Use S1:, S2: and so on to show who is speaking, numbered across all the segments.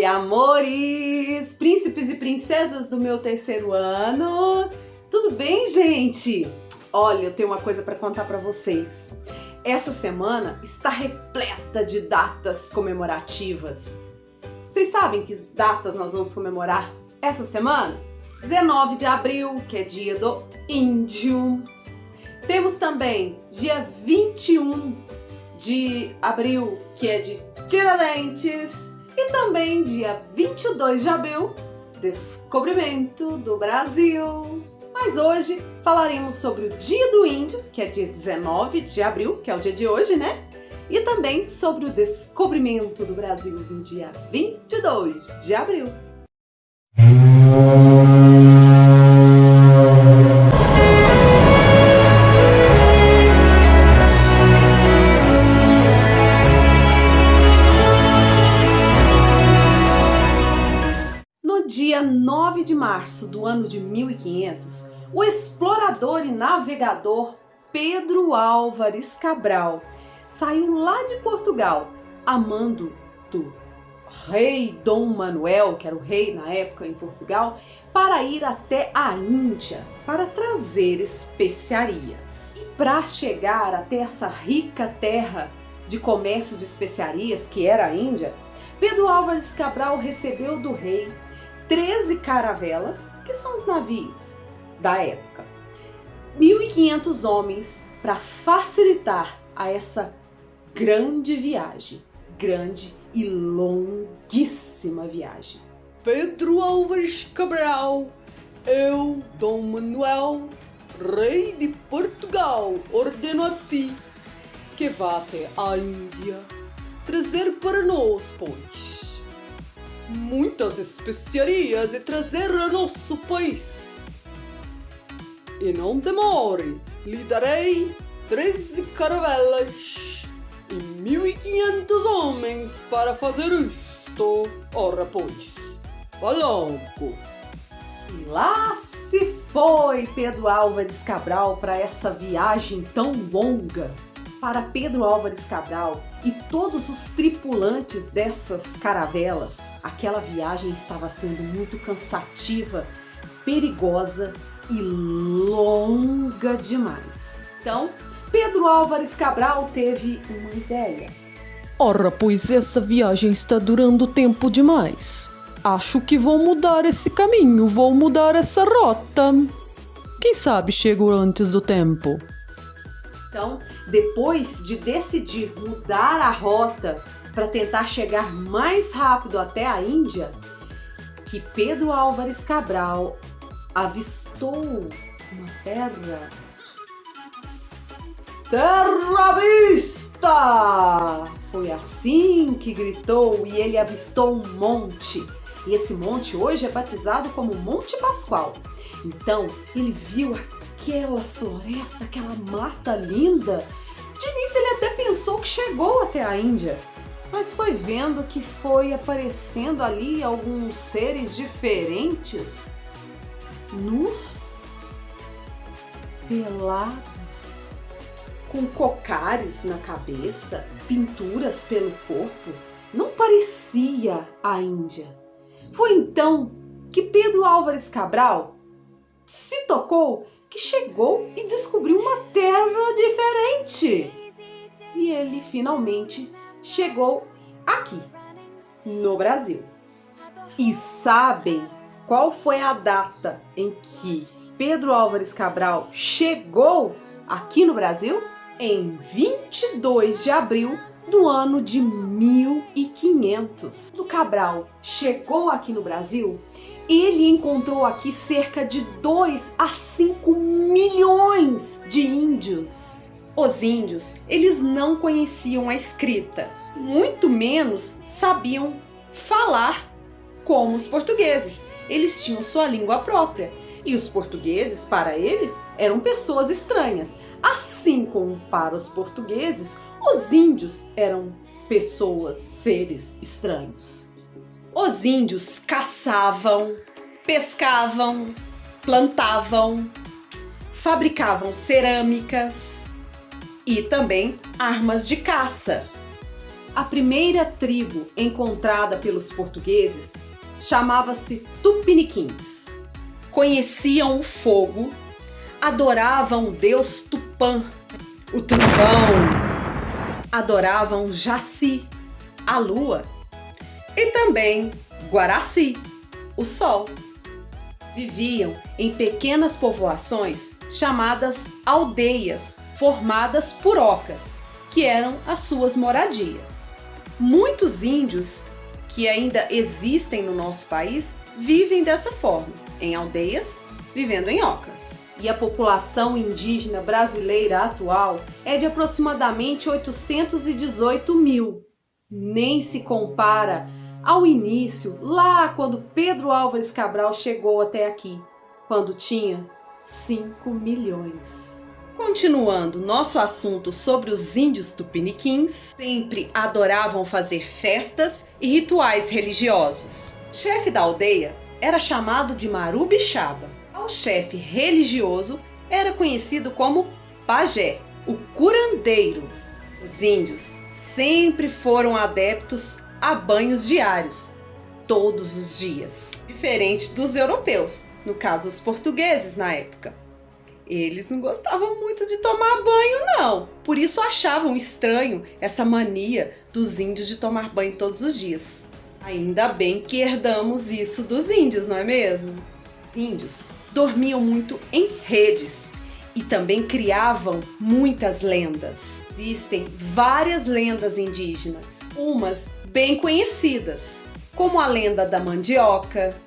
S1: Oi, amores, príncipes e princesas do meu terceiro ano. Tudo bem, gente? Olha, eu tenho uma coisa para contar para vocês. Essa semana está repleta de datas comemorativas. Vocês sabem que datas nós vamos comemorar essa semana? 19 de abril, que é dia do índio. Temos também dia 21 de abril, que é de Tiradentes. E também dia 22 de abril, descobrimento do Brasil. Mas hoje falaremos sobre o Dia do Índio, que é dia 19 de abril, que é o dia de hoje, né? E também sobre o descobrimento do Brasil no dia 22 de abril. No dia 9 de março do ano de 1500, o explorador e navegador Pedro Álvares Cabral saiu lá de Portugal, a mando do rei Dom Manuel, que era o rei na época em Portugal, para ir até a Índia para trazer especiarias. E para chegar até essa rica terra de comércio de especiarias, que era a Índia, Pedro Álvares Cabral recebeu do rei 13 caravelas, que são os navios da época, 1.500 homens para facilitar a essa grande viagem, grande e longuíssima viagem.
S2: Pedro Álvares Cabral, eu, Dom Manuel, rei de Portugal, ordeno a ti que vá até a Índia trazer para nós, pois, muitas especiarias e trazer a nosso país. E não demore, lhe darei 13 caravelas e 1.500 homens para fazer isto. Ora pois, vá logo.
S1: E lá se foi Pedro Álvares Cabral para essa viagem tão longa. Para Pedro Álvares Cabral e todos os tripulantes dessas caravelas, aquela viagem estava sendo muito cansativa, perigosa e longa demais. Então, Pedro Álvares Cabral teve uma ideia.
S2: Ora, pois essa viagem está durando tempo demais. Acho que vou mudar esse caminho, vou mudar essa rota. Quem sabe chego antes do tempo.
S1: Então, depois de decidir mudar a rota para tentar chegar mais rápido até a Índia, que Pedro Álvares Cabral avistou uma terra à vista! Foi assim que gritou e ele avistou um monte. E esse monte hoje é batizado como Monte Pascoal. Então, ele viu aquela floresta, aquela mata linda. De início ele até pensou que chegou até a Índia, mas foi vendo que foi aparecendo ali alguns seres diferentes, nus, pelados, com cocares na cabeça, pinturas pelo corpo. Não parecia a Índia. Foi então que Pedro Álvares Cabral se tocou que chegou e descobriu uma terra diferente. E ele finalmente chegou aqui, no Brasil. E sabem qual foi a data em que Pedro Álvares Cabral chegou aqui no Brasil? Em 22 de abril do ano de 1500. Quando Cabral chegou aqui no Brasil, ele encontrou aqui cerca de 2 a 5 milhões de índios. Os índios, eles não conheciam a escrita, muito menos sabiam falar como os portugueses. Eles tinham sua língua própria e os portugueses, para eles, eram pessoas estranhas. Assim como para os portugueses, os índios eram pessoas, seres estranhos. Os índios caçavam, pescavam, plantavam, fabricavam cerâmicas e também armas de caça. A primeira tribo encontrada pelos portugueses chamava-se Tupiniquins. Conheciam o fogo, adoravam o deus Tupã, o trovão, adoravam Jaci, a lua, e também Guaraci, o sol. Viviam em pequenas povoações chamadas aldeias, formadas por ocas, que eram as suas moradias. Muitos índios que ainda existem no nosso país vivem dessa forma, em aldeias, vivendo em ocas. E a população indígena brasileira atual é de aproximadamente 818 mil. Nem se compara ao início, lá quando Pedro Álvares Cabral chegou até aqui, quando tinha 5 milhões. Continuando nosso assunto sobre os índios tupiniquins, sempre adoravam fazer festas e rituais religiosos. O chefe da aldeia era chamado de Marubixaba. O chefe religioso era conhecido como pajé, o curandeiro. Os índios sempre foram adeptos a banhos diários, todos os dias, diferente dos europeus, no caso os portugueses na época. Eles não gostavam muito de tomar banho, não. Por isso achavam estranho essa mania dos índios de tomar banho todos os dias. Ainda bem que herdamos isso dos índios, não é mesmo? Os índios dormiam muito em redes e também criavam muitas lendas. Existem várias lendas indígenas, umas bem conhecidas, como a lenda da mandioca,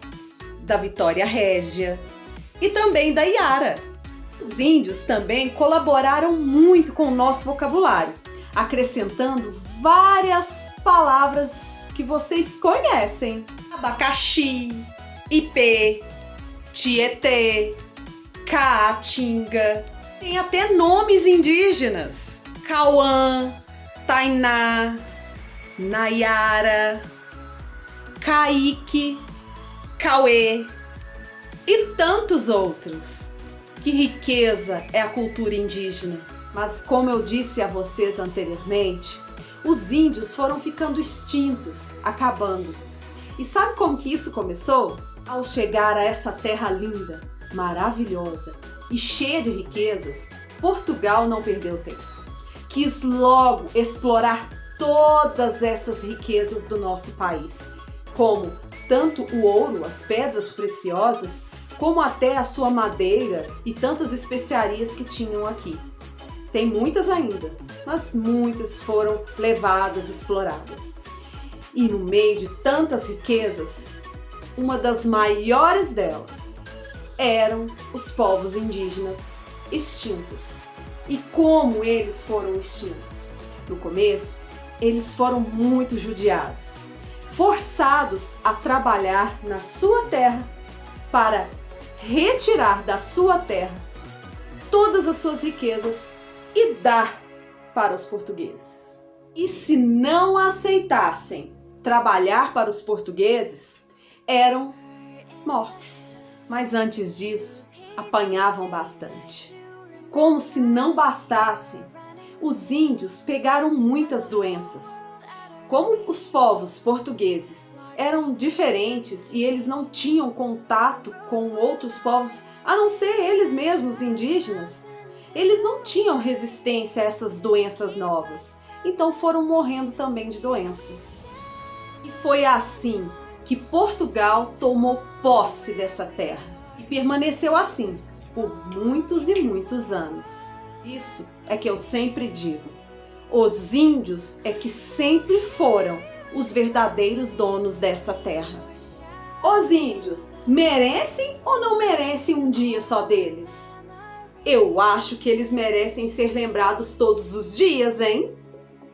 S1: da Vitória Régia e também da Iara. Os índios também colaboraram muito com o nosso vocabulário, acrescentando várias palavras que vocês conhecem: abacaxi, ipê, tietê, caatinga. Tem até nomes indígenas: Cauã, Tainá, Nayara, Caíque, Cauê e tantos outros. Que riqueza é a cultura indígena! Mas como eu disse a vocês anteriormente, os índios foram ficando extintos, acabando. E sabe como que isso começou? Ao chegar a essa terra linda, maravilhosa e cheia de riquezas, Portugal não perdeu tempo. Quis logo explorar todas essas riquezas do nosso país, como tanto o ouro, as pedras preciosas, como até a sua madeira e tantas especiarias que tinham aqui. Tem muitas ainda, mas muitas foram levadas, exploradas. E no meio de tantas riquezas, uma das maiores delas eram os povos indígenas extintos. E como eles foram extintos? No começo, eles foram muito judiados, forçados a trabalhar na sua terra para retirar da sua terra todas as suas riquezas e dar para os portugueses. E se não aceitassem trabalhar para os portugueses, eram mortos. Mas antes disso, apanhavam bastante. Como se não bastasse, os índios pegaram muitas doenças. Como os povos portugueses eram diferentes e eles não tinham contato com outros povos, a não ser eles mesmos indígenas, eles não tinham resistência a essas doenças novas, então foram morrendo também de doenças. E foi assim que Portugal tomou posse dessa terra e permaneceu assim por muitos e muitos anos. Isso é que eu sempre digo: os índios é que sempre foram os verdadeiros donos dessa terra. Os índios merecem ou não merecem um dia só deles? Eu acho que eles merecem ser lembrados todos os dias, hein?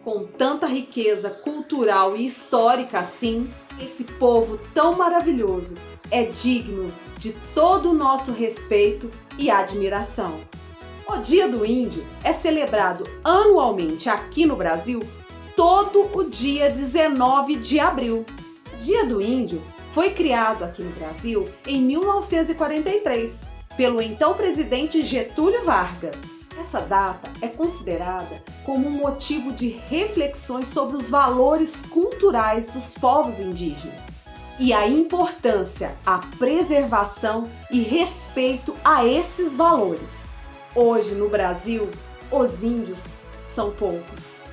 S1: Com tanta riqueza cultural e histórica assim, esse povo tão maravilhoso é digno de todo o nosso respeito e admiração. O Dia do Índio é celebrado anualmente aqui no Brasil todo o dia 19 de abril. O Dia do Índio foi criado aqui no Brasil em 1943 pelo então presidente Getúlio Vargas. Essa data é considerada como um motivo de reflexões sobre os valores culturais dos povos indígenas e a importância, a preservação e respeito a esses valores. Hoje no Brasil, os índios são poucos,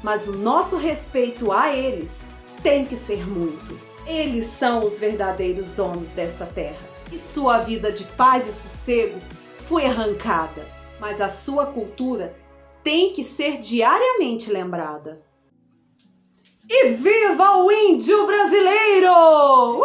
S1: mas o nosso respeito a eles tem que ser muito. Eles são os verdadeiros donos dessa terra e sua vida de paz e sossego foi arrancada, mas a sua cultura tem que ser diariamente lembrada. E viva o índio brasileiro!